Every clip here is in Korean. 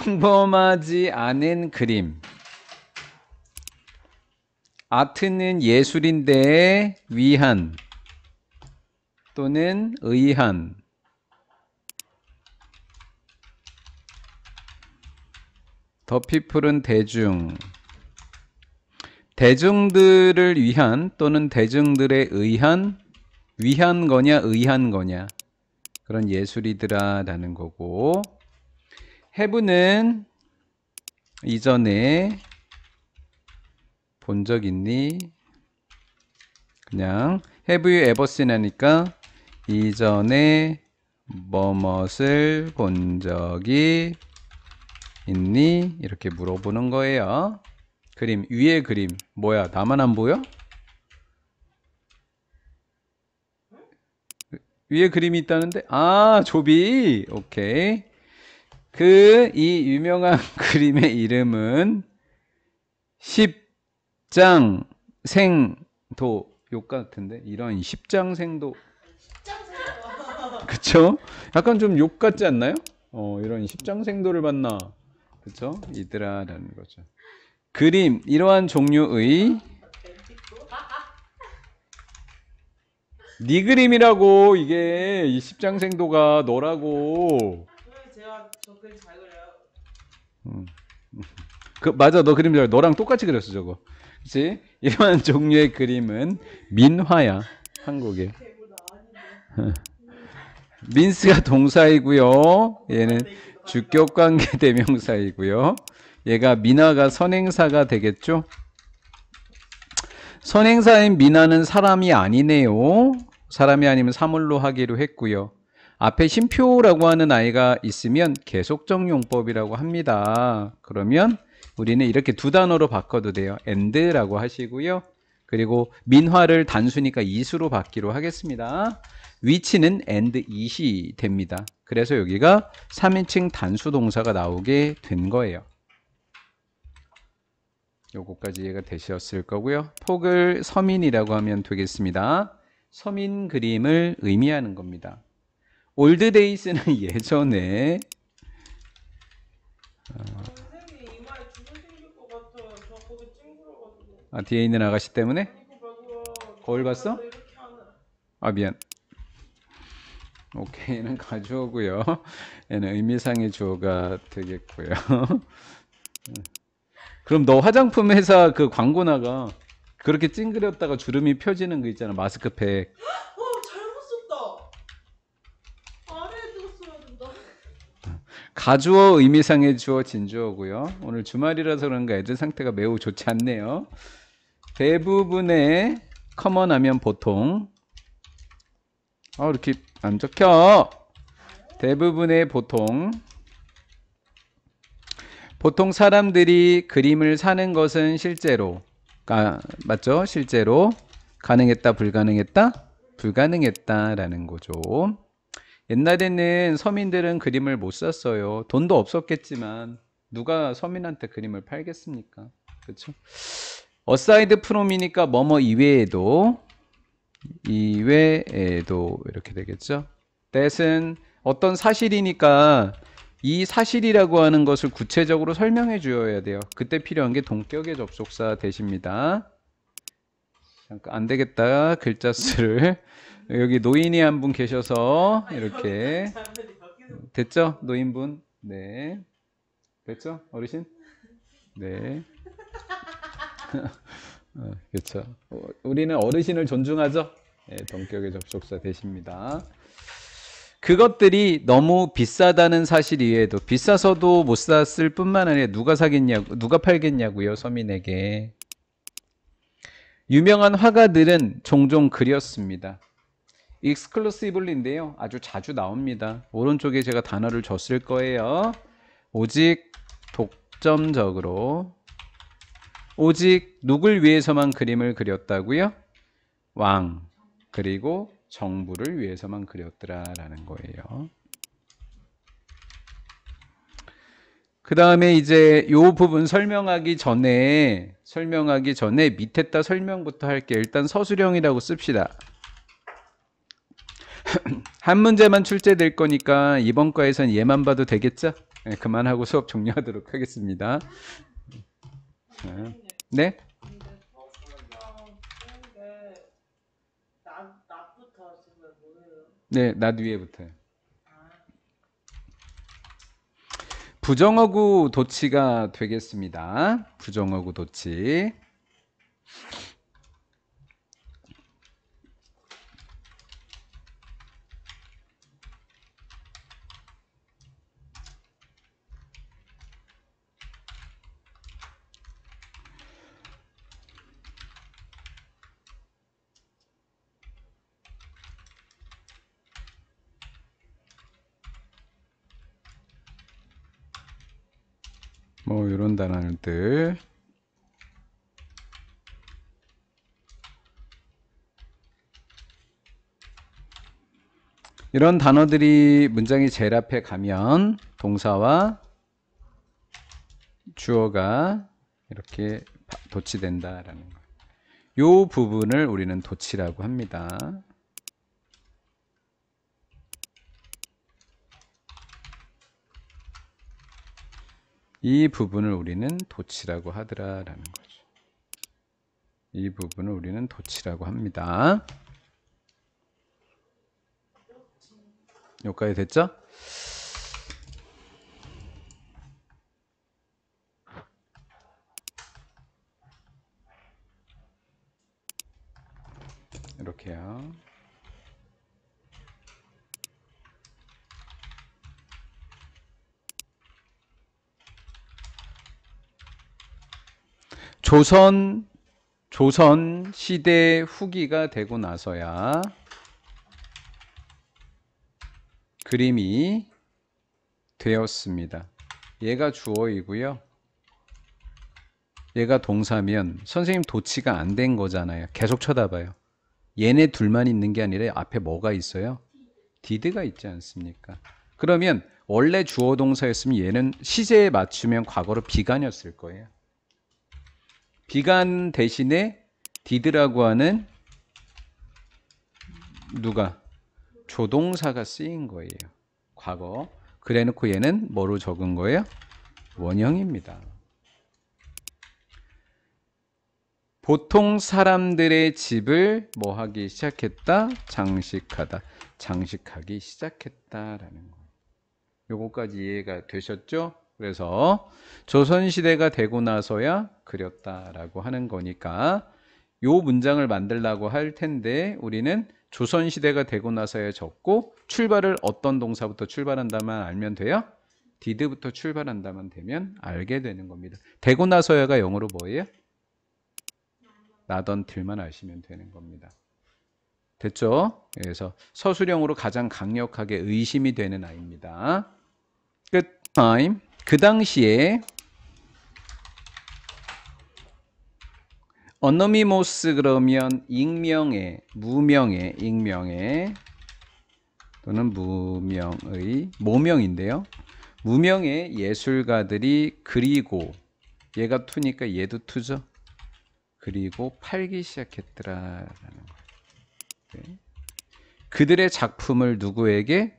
평범하지 않은 그림. 아트는 예술인데 위한 또는 의한. 더 피플은 대중. 대중들을 위한 또는 대중들에 의한, 위한 거냐 의한 거냐, 그런 예술이더라 라는 거고, have는 이전에 본 적 있니? 그냥 have you ever seen 하니까 이전에 뭐뭇을 본 적이 있니? 이렇게 물어보는 거예요. 그림, 위에 그림 뭐야? 나만 안 보여? 위에 그림이 있다는데? 아, 조비. 오케이. 이 유명한 그림의 이름은 십장생도. 욕 같은데? 이런 십장생도. 그쵸? 약간 좀 욕 같지 않나요? 이런 십장생도를 봤나? 그쵸? 이들아라는 거죠. 그림, 이러한 종류의 네 그림이라고. 이게 이 십장생도가 너라고. 제가 저 그림 잘 그려요. 맞아, 너 그림 잘, 너랑 똑같이 그렸어 저거. 그치? 이러한 종류의 그림은 민화야, 한국에. 민스가 동사이고요. 얘는 주격관계 대명사이고요. 얘가 민화가 선행사가 되겠죠. 선행사인 민화는 사람이 아니네요. 사람이 아니면 사물로 하기로 했고요. 앞에 쉼표라고 하는 아이가 있으면 계속적 용법이라고 합니다. 그러면 우리는 이렇게 두 단어로 바꿔도 돼요. and라고 하시고요. 그리고 민화를 단수니까 is로 받기로 하겠습니다. 위치는 and it이 됩니다. 그래서 여기가 3인칭 단수 동사가 나오게 된 거예요. 요거까지 이해가 되셨을 거고요. 폭을 서민이라고 하면 되겠습니다. 서민 그림을 의미하는 겁니다. 올드데이스는 예전에 선생님 이마에 주름 생길 것 같아요. 저 거기 찡그려가지고. 아, 뒤에 있는 아가씨 때문에? 이거 봐도요. 거울 봤어? 이렇게 하는. 아, 미안. 오케이, 얘는 가주어고요. 얘는 의미상의 주어가 되겠고요. 그럼 너 화장품 회사 그 광고 나가. 그렇게 찡그렸다가 주름이 펴지는 거 있잖아, 마스크팩. 잘못 썼다. 아래에 뒀어야 된다. 가주어, 의미상의 주어, 진주어고요. 오늘 주말이라서 그런가 애들 상태가 매우 좋지 않네요. 대부분의 커먼하면 보통 이렇게 안 적혀. 대부분의 보통 사람들이 그림을 사는 것은 실제로, 맞죠? 실제로 가능했다, 불가능했다? 불가능했다라는 거죠. 옛날에는 서민들은 그림을 못 샀어요. 돈도 없었겠지만 누가 서민한테 그림을 팔겠습니까? 그렇죠? aside from이니까 뭐뭐 이외에도 이렇게 되겠죠. that은 어떤 사실이니까 이 사실이라고 하는 것을 구체적으로 설명해 주어야 돼요. 그때 필요한 게 동격의 접속사 대십니다. 잠깐 안 되겠다. 글자 수를 여기 노인이 한 분 계셔서 이렇게 됐죠? 노인분. 네. 됐죠? 어르신? 네. 그렇죠. 우리는 어르신을 존중하죠? 네, 동격의 접속사 대십니다. 그것들이 너무 비싸다는 사실 이외에도 비싸서도 못 샀을 뿐만 아니라 누가 팔겠냐고요, 서민에게. 유명한 화가들은 종종 그렸습니다. exclusively인데요. 아주 자주 나옵니다. 오른쪽에 제가 단어를 줬을 거예요. 오직 독점적으로. 오직 누굴 위해서만 그림을 그렸다고요? 왕, 그리고 정부를 위해서만 그렸더라라는 거예요. 그 다음에 이제 요 부분 설명하기 전에 밑에다 설명부터 할게요. 일단 서술형이라고 씁시다. 한 문제만 출제될 거니까 이번 과에선 얘만 봐도 되겠죠? 네, 그만하고 수업 종료하도록 하겠습니다. 선생님, 네? 근데 서술형 쓰는데 낮부터 하시면 뭐예요? 네, 나 위에부터요. 아, 부정어구 도치가 되겠습니다. 부정어구 도치. 뭐 이런 단어들. 이런 단어들이 문장이 제일 앞에 가면 동사와 주어가 이렇게 도치된다라는 거예요. 이 부분을 우리는 도치라고 합니다. 이 부분을 우리는 도치라고 하더라라는 거죠. 이 부분을 우리는 도치라고 합니다. 여기까지 됐죠? 이렇게요. 조선 시대 후기가 되고 나서야 그림이 되었습니다. 얘가 주어이고요. 얘가 동사면 선생님 도치가 안 된 거잖아요. 계속 쳐다봐요. 얘네 둘만 있는 게 아니라 앞에 뭐가 있어요? did가 있지 않습니까? 그러면 원래 주어 동사였으면 얘는 시제에 맞추면 과거로 비간이었을 거예요. 비간 대신에 did라고 하는 누가? 조동사가 쓰인 거예요. 과거. 그래 놓고 얘는 뭐로 적은 거예요? 원형입니다. 보통 사람들의 집을 뭐 하기 시작했다? 장식하다. 장식하기 시작했다라는 거예요. 요거까지 이해가 되셨죠? 그래서 조선시대가 되고 나서야 그렸다라고 하는 거니까 요 문장을 만들라고 할 텐데 우리는 조선시대가 되고 나서야 적고 출발을 어떤 동사부터 출발한다만 알면 돼요? did부터 출발한다만 되면 알게 되는 겁니다. 되고 나서야가 영어로 뭐예요? 나던 틀만 아시면 되는 겁니다. 됐죠? 그래서 서술형으로 가장 강력하게 의심이 되는 아이입니다. 끝. 타임. 그 당시에 어너미모스 그러면 익명의, 무명의, 익명의 또는 무명의, 모명인데요. 무명의 예술가들이 그리고 얘가 투니까 얘도 투죠. 그리고 팔기 시작했더라라는 거예요. 네. 그들의 작품을 누구에게?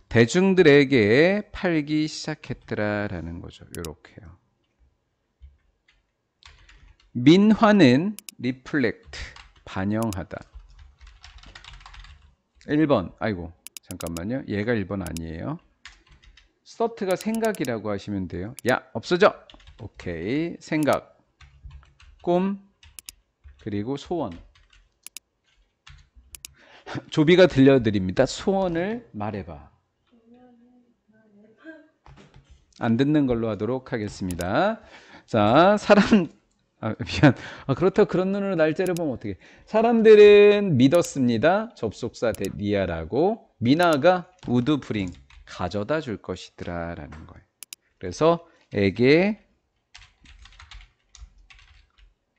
대중들에게 팔기 시작했더라라는 거죠. 이렇게요. 민화는 reflect, 반영하다. 1번. 아이고, 잠깐만요. 얘가 1번 아니에요. start가 생각이라고 하시면 돼요. 야, 없어져. 오케이. 생각, 꿈, 그리고 소원. 조비가 들려드립니다. 소원을 말해봐. 안 듣는 걸로 하도록 하겠습니다. 자, 미안. 그렇다고 그런 눈으로 날 째려보면 어떻게? 사람들은 믿었습니다. 접속사 리아라고. 미나가 would bring, 가져다 줄 것이더라 라는 거예요. 그래서 에게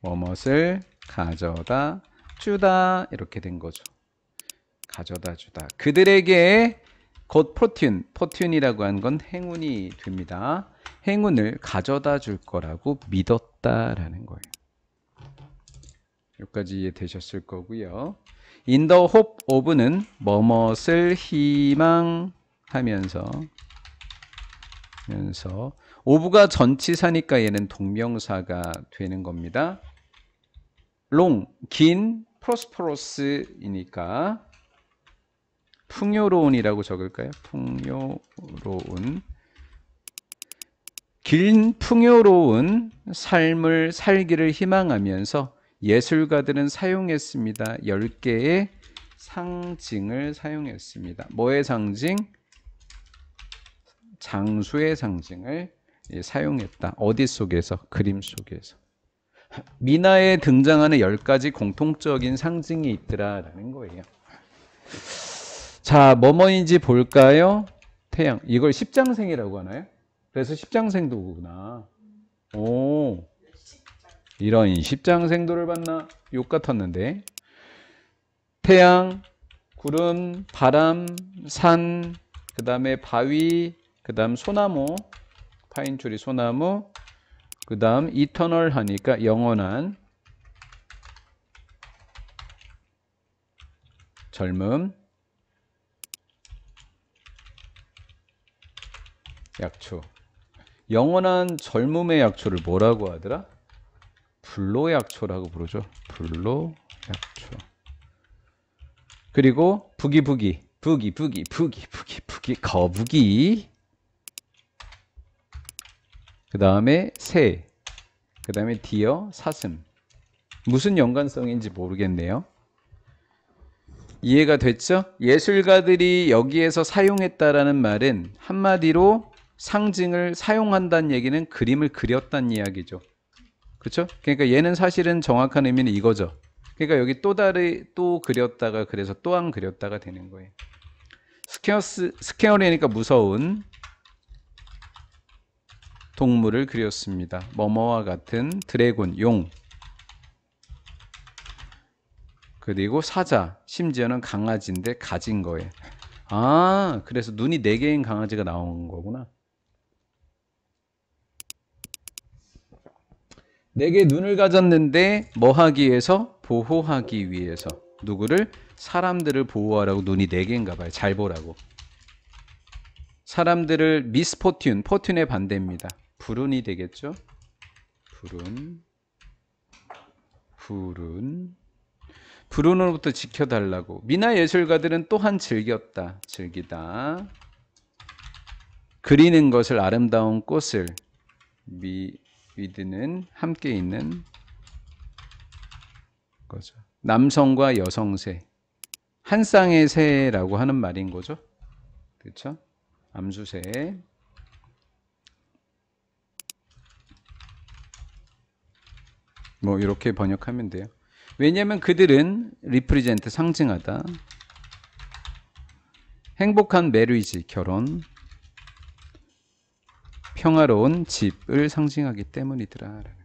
뭐뭇을 가져다 주다 이렇게 된 거죠. 가져다 주다. 그들에게 곧 포튠이라고 하는 건 행운이 됩니다. 행운을 가져다 줄 거라고 믿었다라는 거예요. 여기까지 이해되셨을 거고요. in the hope of는 뭐뭇을 희망하면서 of가 전치사니까 얘는 동명사가 되는 겁니다. long, 긴, prosperous이니까 풍요로운이라고 적을까요? 풍요로운. 긴 풍요로운 삶을 살기를 희망하면서 예술가들은 사용했습니다. 10개의 상징을 사용했습니다. 뭐의 상징? 장수의 상징을 사용했다. 어디 속에서? 그림 속에서. 미나에 등장하는 10가지 공통적인 상징이 있더라라는 거예요. 자, 뭐뭐인지 볼까요? 태양. 이걸 십장생이라고 하나요? 그래서 십장생도구나. 오, 이런 십장생도를 봤나? 욕 같았는데. 태양, 구름, 바람, 산, 그 다음에 바위, 그 다음 소나무, 파인트리 소나무, 그 다음 이터널 하니까 영원한, 젊음, 약초. 영원한 젊음의 약초를 뭐라고 하더라? 불로약초라고 부르죠. 불로약초. 그리고 부기부기, 거북이. 그 다음에 새, 그 다음에 디어, 사슴. 무슨 연관성인지 모르겠네요. 이해가 됐죠? 예술가들이 여기에서 사용했다라는 말은 한마디로 상징을 사용한다는 얘기는 그림을 그렸다는 이야기죠. 그렇죠? 그러니까 얘는 사실은 정확한 의미는 이거죠. 그러니까 여기 또 그렸다가 그래서 또한 그렸다가 되는 거예요. 스케어리니까 무서운 동물을 그렸습니다. 뭐뭐와 같은 드래곤, 용. 그리고 사자, 심지어는 강아지인데 가진 거예요. 아, 그래서 눈이 4개인 강아지가 나온 거구나. 4개 눈을 가졌는데 뭐 하기 위해서? 보호하기 위해서. 누구를? 사람들을 보호하라고 눈이 4개인가 봐요. 잘 보라고. 사람들을 미스포튠, 포튠의 반대입니다. 불운이 되겠죠? 불운으로부터 지켜달라고. 미나 예술가들은 또한 즐기다. 그리는 것을, 아름다운 꽃을. 위드는 함께 있는 거죠. 남성과 여성새. 한 쌍의 새라고 하는 말인 거죠. 그렇죠? 암수새. 뭐 이렇게 번역하면 돼요. 왜냐하면 그들은 represent, 상징하다. 행복한 marriage, 결혼. 평화로운 집을 상징하기 때문이더라라는 거예요.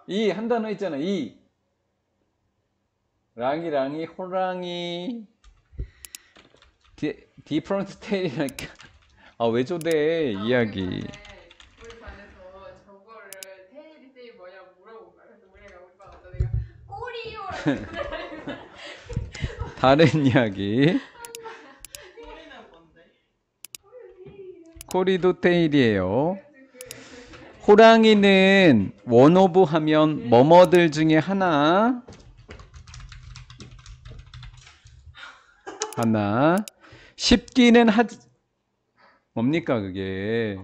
이 한 단어 있잖아. 이 랑이 호랑이 디프런트 테일이니까. 아, 왜 저대 이야기. 우리 반에서 저거를 테일이 뭐냐 물어본 거야. 그래서 우리 반 어떤 애가 꼬리요라고 다른 이야기. 꼬리는 뭔데? 코리도 테일이에요. 호랑이는 원오브 하면 뭐뭐들 중에 하나. 십기는 뭡니까 그게?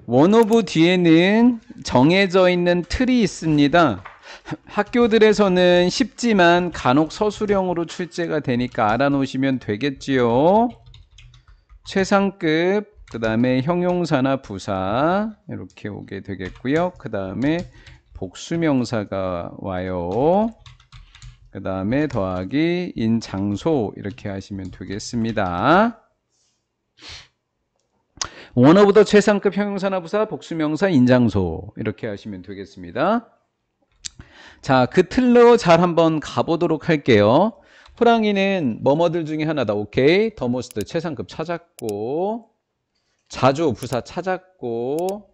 원오브 뒤에는 정해져 있는 틀이 있습니다. 학교들에서는 쉽지만 간혹 서술형으로 출제가 되니까 알아놓으시면 되겠지요. 최상급, 그 다음에 형용사나 부사 이렇게 오게 되겠고요. 그 다음에 복수명사가 와요. 그 다음에 더하기 인 장소 이렇게 하시면 되겠습니다. 원어부터 최상급 형용사나 부사, 복수명사, 인장소 이렇게 하시면 되겠습니다. 자, 그 틀로 잘 한번 가보도록 할게요. 호랑이는 뭐뭐들 중에 하나다. 오케이. 더 모스트 최상급 찾았고, 자주 부사 찾았고,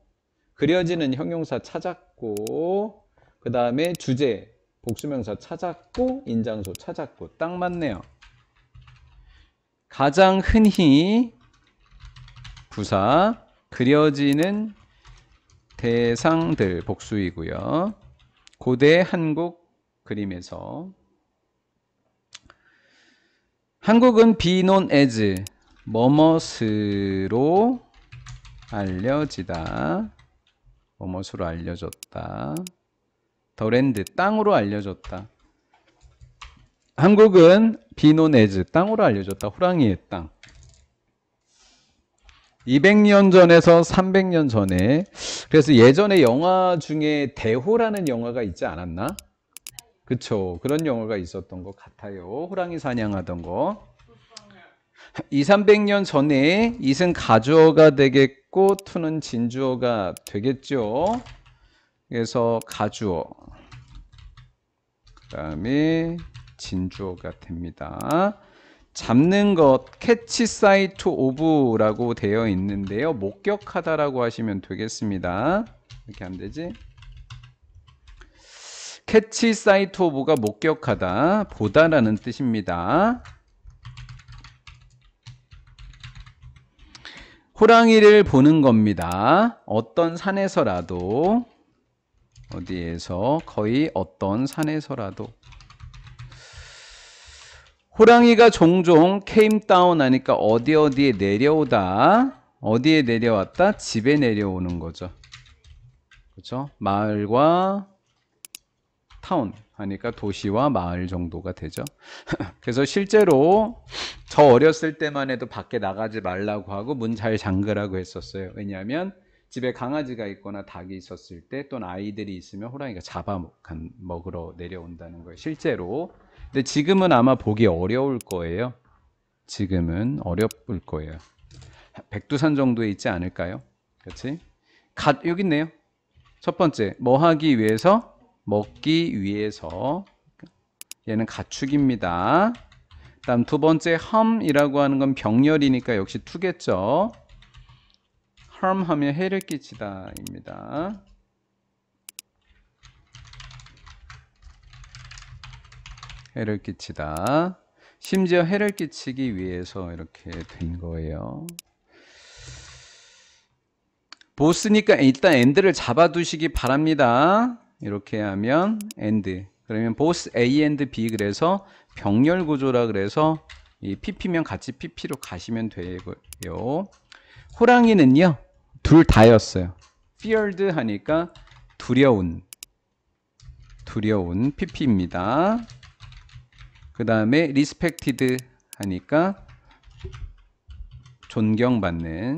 그려지는 형용사 찾았고, 그 다음에 주제, 복수명사 찾았고, 인장소 찾았고. 딱 맞네요. 가장 흔히 부사, 그려지는 대상들 복수이고요. 고대 한국 그림에서 한국은 be known as 뭐뭇으로 알려지다. 뭐뭇으로 알려졌다. The land, 땅으로 알려졌다. 한국은 be known as 땅으로 알려졌다. 호랑이의 땅. 200년 전에서 300년 전에, 그래서 예전에 영화 중에 대호라는 영화가 있지 않았나? 그쵸. 그런 영화가 있었던 것 같아요. 호랑이 사냥하던 거. 2, 300년 전에 이은 가주어가 되겠고 투는 진주어가 되겠죠. 그래서 가주어, 그 다음에 진주어가 됩니다. 잡는 것, catch sight of라고 되어 있는데요. 목격하다라고 하시면 되겠습니다. 이렇게 하면 되지? catch sight of가 목격하다, 보다라는 뜻입니다. 호랑이를 보는 겁니다. 어떤 산에서라도, 어디에서, 거의 어떤 산에서라도. 호랑이가 종종 came down 하니까 어디에 내려오다. 어디에 내려왔다? 집에 내려오는 거죠. 그렇죠? 마을과 타운 하니까 도시와 마을 정도가 되죠. 그래서 실제로 저 어렸을 때만 해도 밖에 나가지 말라고 하고 문 잘 잠그라고 했었어요. 왜냐하면 집에 강아지가 있거나 닭이 있었을 때 또는 아이들이 있으면 호랑이가 잡아먹으러 내려온다는 거예요. 실제로. 근데 지금은 아마 보기 어려울 거예요. 지금은 어려울 거예요. 백두산 정도에 있지 않을까요? 그렇지? 여기 있네요. 첫 번째, 뭐 하기 위해서? 먹기 위해서. 얘는 가축입니다. 다음 두 번째, harm이라고 하는 건 병렬이니까 역시 투겠죠. harm 하면 해를 끼치다입니다. 해를 끼치다. 심지어 해를 끼치기 위해서 이렇게 된 거예요. 보스니까 일단 end를 잡아두시기 바랍니다. 이렇게 하면 end. 그러면 both A and B 그래서 병렬 구조라 그래서 이 PP면 같이 PP로 가시면 되고요. 호랑이는요. 둘 다였어요. feared 하니까 두려운 PP입니다. 그 다음에 respected 하니까 존경받는,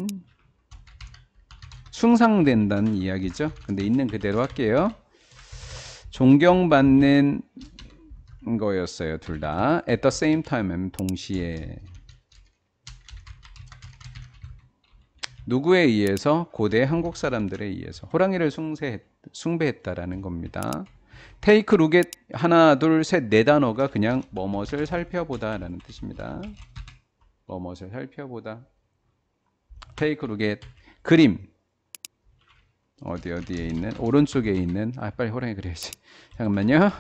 숭상된다는 이야기죠. 근데 있는 그대로 할게요. 존경받는 거였어요. 둘 다. At the same time, 동시에. 누구에 의해서? 고대 한국 사람들에 의해서. 호랑이를 숭배했다라는 겁니다. Take a look at 하나, 둘, 셋, 네 단어가 그냥 뭐뭇을 살펴보다 라는 뜻입니다. 뭐뭇을 살펴보다. Take a look at 그림. 어디에 있는? 오른쪽에 있는. 빨리 호랑이 그려야지. 잠깐만요.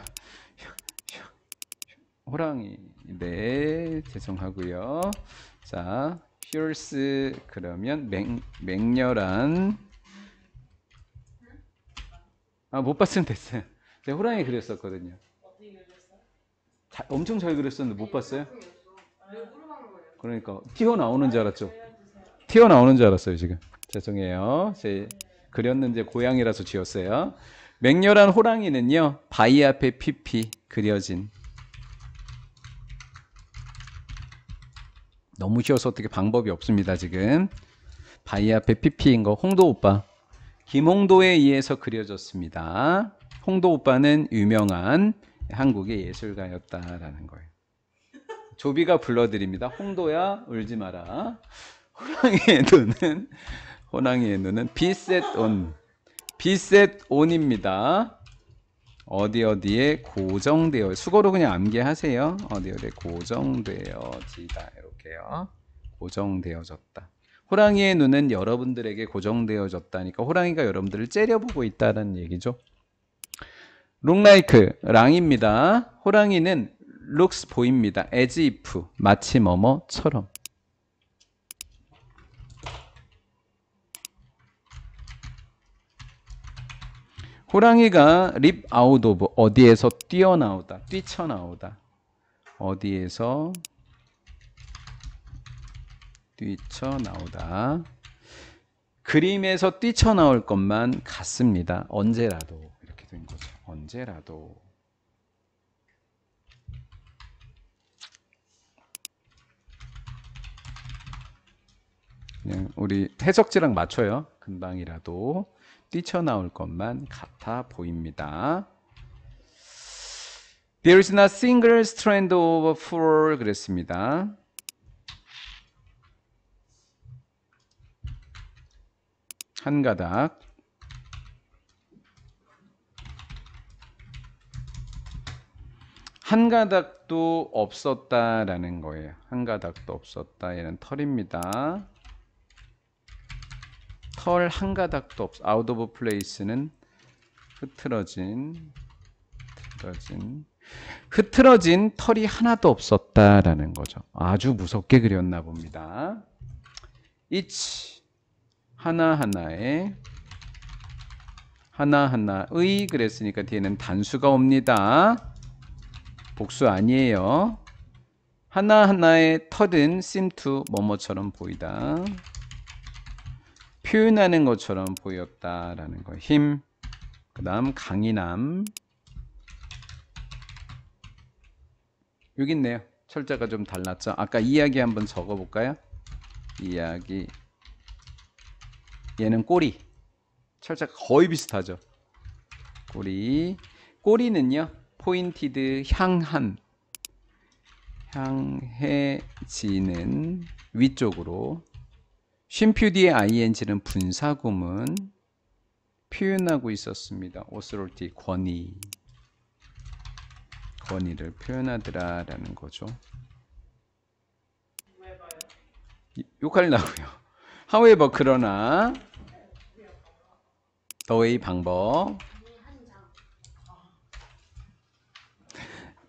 호랑이. 네, 죄송하고요. 자, fierce 그러면 맹렬한. 못 봤으면 됐어요. 제가 호랑이 그렸었거든요. 어떻게 그렸어요? 엄청 잘 그렸었는데 못 봤어요? 물어보는 거예요. 그러니까 튀어나오는 줄 알았죠. 튀어나오는 줄 알았어요 지금. 죄송해요. 제 그렸는데 고양이라서 지었어요. 맹렬한 호랑이는요. 바위 앞에 PP 그려진. 너무 쉬워서 어떻게 방법이 없습니다 지금. 바위 앞에 PP인 거 홍도 오빠. 김홍도에 의해서 그려졌습니다. 홍도 오빠는 유명한 한국의 예술가였다라는 거예요. 조비가 불러드립니다. 홍도야 울지 마라. 호랑이의 눈은 be set on입니다. 어디에 고정되어, 수거로 그냥 암기하세요. 어디에 고정되어지다 이렇게요. 고정되어졌다. 호랑이의 눈은 여러분들에게 고정되어졌다니까 호랑이가 여러분들을 째려보고 있다는 얘기죠. look like 랑입니다. 호랑이는 looks 보입니다. as if 마치 뭐뭐처럼. 호랑이가 leap out of 어디에서 뛰어나오다, 뛰쳐나오다. 어디에서 뛰쳐나오다. 그림에서 뛰쳐나올 것만 같습니다. 언제라도 이렇게 된 거죠. 언제라도. 그냥 우리 해석지랑 맞춰요. 금방이라도 뛰쳐나올 것만 같아 보입니다. There is not single strand of fur 그랬습니다. 한 가닥. 한 가닥도 없었다라는 거예요. 한 가닥도 없었다. 얘는 털입니다. 털 한 가닥도 없어. out of place는 흐트러진 털이 하나도 없었다라는 거죠. 아주 무섭게 그렸나 봅니다. each 하나하나의 그랬으니까 뒤에는 단수가 옵니다. 복수 아니에요. 하나하나의 털은 seem to 뭐뭐처럼 보이다. 표현하는 것처럼 보였다라는 거. 힘. 그 다음 강인함. 여기 있네요. 철자가 좀 달랐죠. 아까 이야기 한번 적어볼까요? 이야기. 얘는 꼬리. 철자가 거의 비슷하죠. 꼬리. 꼬리는요. 포인티드 향해지는 위쪽으로. 쉼표 뒤에 ing는 분사구문 표현하고 있었습니다. authority 권위를 표현하더라라는 거죠. 왜 봐요? 욕하려고요. however 그러나 the way 방법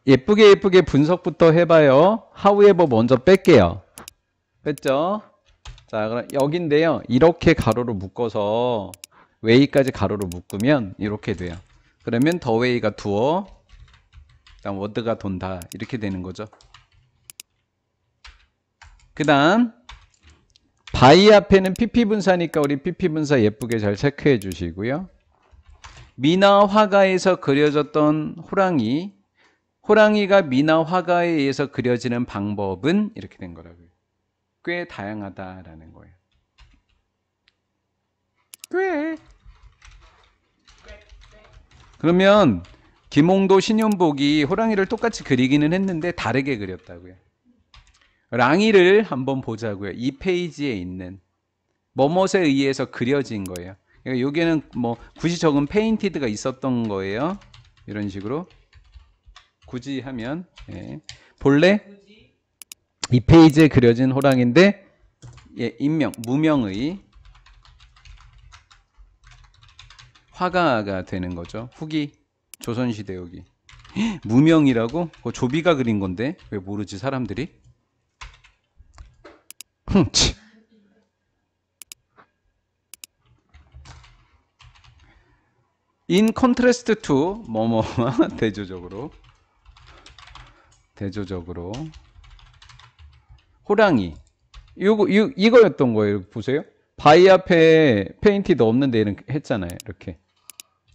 예쁘게 분석부터 해봐요. however 먼저 뺄게요. 뺐죠? 자, 그럼 여긴데요. 이렇게 가로로 묶어서 way까지 가로로 묶으면 이렇게 돼요. 그러면 the way가 두어, 그다음 word가 돈다 이렇게 되는 거죠. 그다음 by 앞에는 pp 분사니까 우리 pp 분사 예쁘게 잘 체크해 주시고요. 미나 화가에서 그려졌던 호랑이가 미나 화가에 의해서 그려지는 방법은 이렇게 된 거라고요. 꽤 다양하다라는 거예요. 꽤. 그러면 김홍도 신윤복이 호랑이를 똑같이 그리기는 했는데 다르게 그렸다고요. 랑이를 한번 보자고요. 이 페이지에 있는 뭐뭇에 의해서 그려진 거예요. 그러니까 여기에는 뭐 굳이 적은 페인티드가 있었던 거예요. 이런 식으로 굳이 하면 본래 이 페이지에 그려진 호랑이인데 무명의 화가가 되는 거죠. 후기 조선시대 여기 무명이라고? 그거 조비가 그린 건데 왜 모르지 사람들이? In contrast to 뭐뭐와 대조적으로 호랑이 이거였던 거예요. 보세요. 바위 앞에 페인티드 없는데 얘는 했잖아요. 이렇게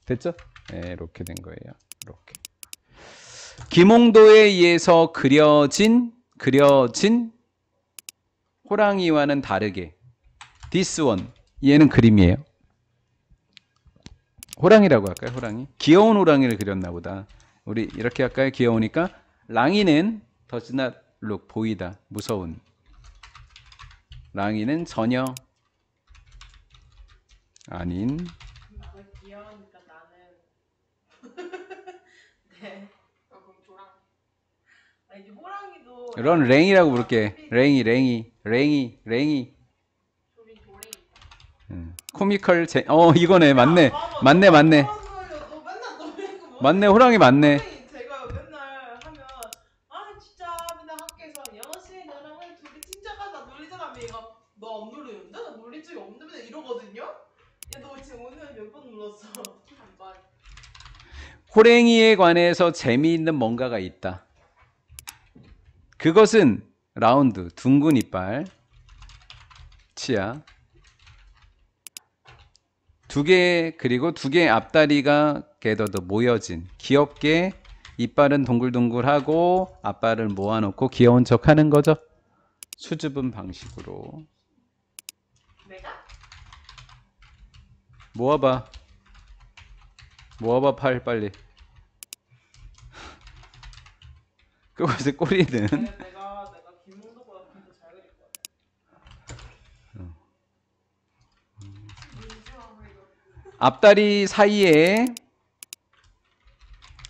됐죠? 네, 이렇게 된 거예요. 이렇게 김홍도에 의해서 그려진 호랑이와는 다르게 this one 얘는 그림이에요. 호랑이라고 할까요? 호랑이? 귀여운 호랑이를 그렸나 보다. 우리 이렇게 할까요? 귀여우니까 랑이는 does not look 보이다. 무서운. 랑이는 전혀 아닌. 귀여우니까 나는 네. 그럼 조랑. 아니 호랑이도. 이런 랭이라고 부를게. 랭이. 조리. 코미컬 이거네. 맞네. 너 맨날 너 이거 맞네, 호랑이 맞네. 선생님 제가 맨날 하면 아 진짜 맨날 학교에서 영어씨 너랑 왜 둘이 진짜가 나 놀리잖아. 얘가 너 안 놀리는데? 나 놀린 적이 없는데 맨날 이러거든요. 야 너 지금 오늘 몇 번 눌렀어? 한 번. 호랭이에 관해서 재미있는 뭔가가 있다. 그것은 라운드, 둥근 이빨, 치아, 두 개, 그리고 두 개의 앞다리가 게더더 모여진, 귀엽게 이빨은 동글동글하고 앞발을 모아놓고 귀여운 척 하는 거죠. 수줍은 방식으로. 내가? 모아봐. 모아봐, 팔 빨리. 그것의 꼬리는 내가 김문도보다 진짜 잘 그릴 거야.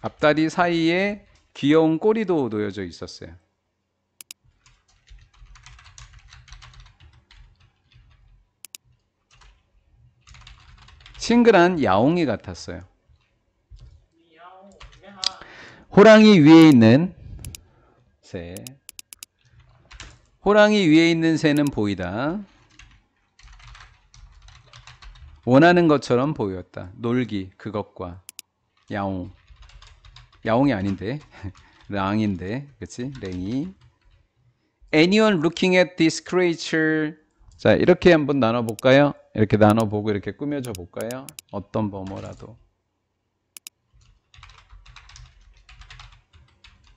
앞다리 사이에 귀여운 꼬리도 놓여져 있었어요. 싱글한 야옹이 같았어요. 미야오 미야. 호랑이 위에 있는 새. 호랑이 위에 있는 새는 보이다. 원하는 것처럼 보였다. 놀기, 그것과 야옹. 야옹이 아닌데 랑인데, 그치? 랭이. Anyone looking at this creature. 자, 이렇게 한번 나눠볼까요? 이렇게 나눠보고 이렇게 꾸며줘 볼까요? 어떤 범어라도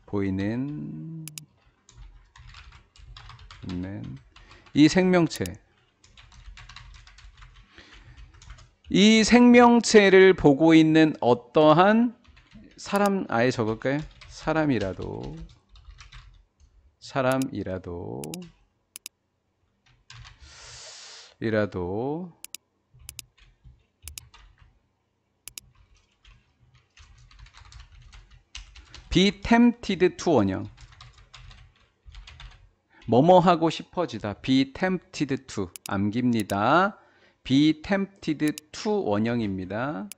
보이는 있는 이 생명체. 이 생명체를 보고 있는 어떠한 사람, 아예 적을까요? 사람이라도 be tempted to 원형. 뭐뭐 하고 싶어지다. be tempted to 암깁니다. be tempted to 원형입니다.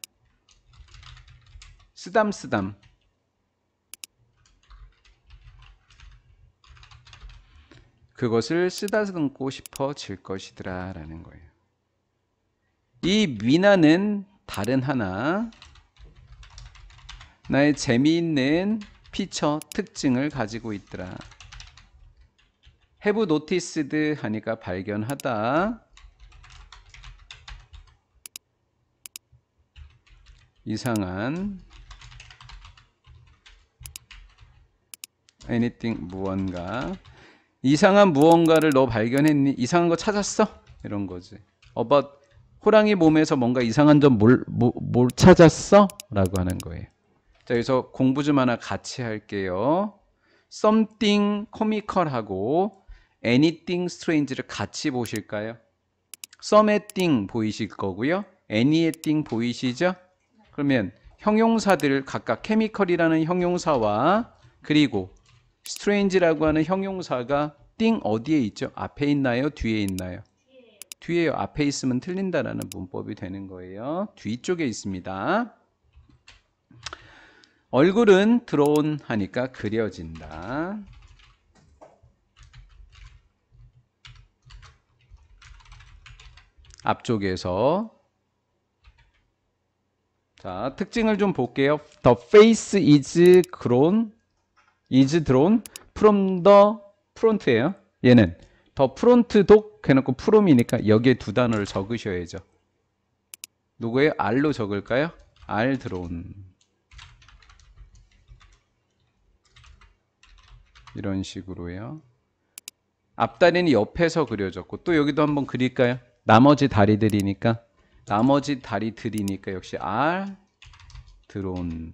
쓰담쓰담. 그것을 쓰다듬고 싶어질 것이더라 라는 거예요. 이 미나는 다른 하나 나의 재미있는 피처 특징을 가지고 있더라. have noticed 하니까 발견하다. 이상한 anything 무언가. 이상한 무언가를 너 발견했니? 이상한 거 찾았어? 이런 거지. about 호랑이 몸에서 뭔가 이상한 점 뭘 찾았어? 라고 하는 거예요. 자, 여기서 공부 좀 하나 같이 할게요. something comical하고 anything strange를 같이 보실까요? something 보이실 거고요. anything 보이시죠? 그러면 형용사들 각각 chemical이라는 형용사와 그리고 strange라고 하는 형용사가 thing 어디에 있죠? 앞에 있나요? 뒤에 있나요? 뒤에요. 앞에 있으면 틀린다라는 문법이 되는 거예요. 뒤쪽에 있습니다. 얼굴은 drawn 하니까 그려진다. 앞쪽에서 자, 특징을 좀 볼게요. The face is drawn from the front예요. 얘는 the front도 해놓고 from이니까 여기에 두 단어를 적으셔야죠. 누구예요? R로 적을까요? R drawn. 이런 식으로요. 앞다리는 옆에서 그려졌고 또 여기도 한번 그릴까요? 나머지 다리들이니까 역시 R drawn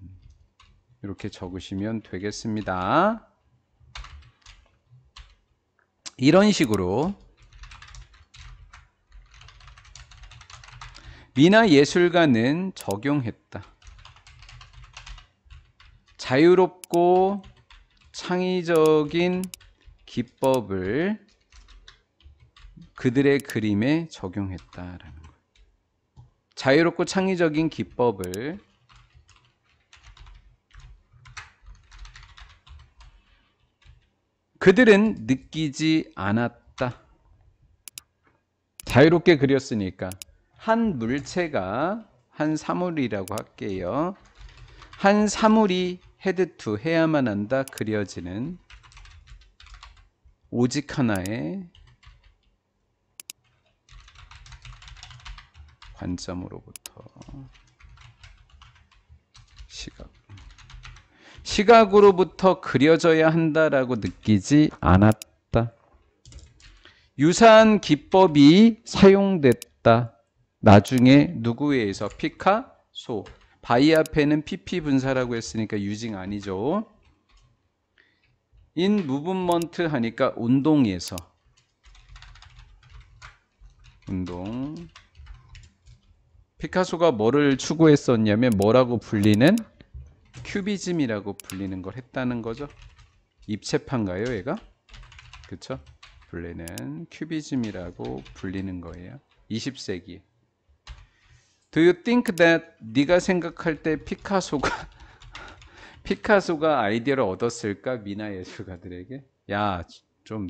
이렇게 적으시면 되겠습니다. 이런 식으로 미나 예술가는 적용했다. 자유롭고 창의적인 기법을 그들의 그림에 적용했다라는 거예요. 자유롭고 창의적인 기법을 그들은 느끼지 않았다. 자유롭게 그렸으니까 한 물체가 한 사물이라고 할게요. 한 사물이 헤드 투 해야만 한다 그려지는 오직 하나의 관점으로부터 시각으로부터 그려져야 한다라고 느끼지 않았다. 유사한 기법이 사용됐다. 나중에 누구에 의해서? 피카소. 바이 앞에는 PP 분사라고 했으니까 유징 아니죠. 인 무브먼트 하니까 운동에서. 운동. 피카소가 뭐를 추구했었냐면 뭐라고 불리는? 큐비즘이라고 불리는 걸 했다는 거죠. 입체파인가요, 얘가? 그쵸? 불리는 큐비즘이라고 불리는 거예요. 20세기. Do you think that 네가 생각할 때 피카소가 아이디어를 얻었을까? 미나 예술가들에게? 야, 좀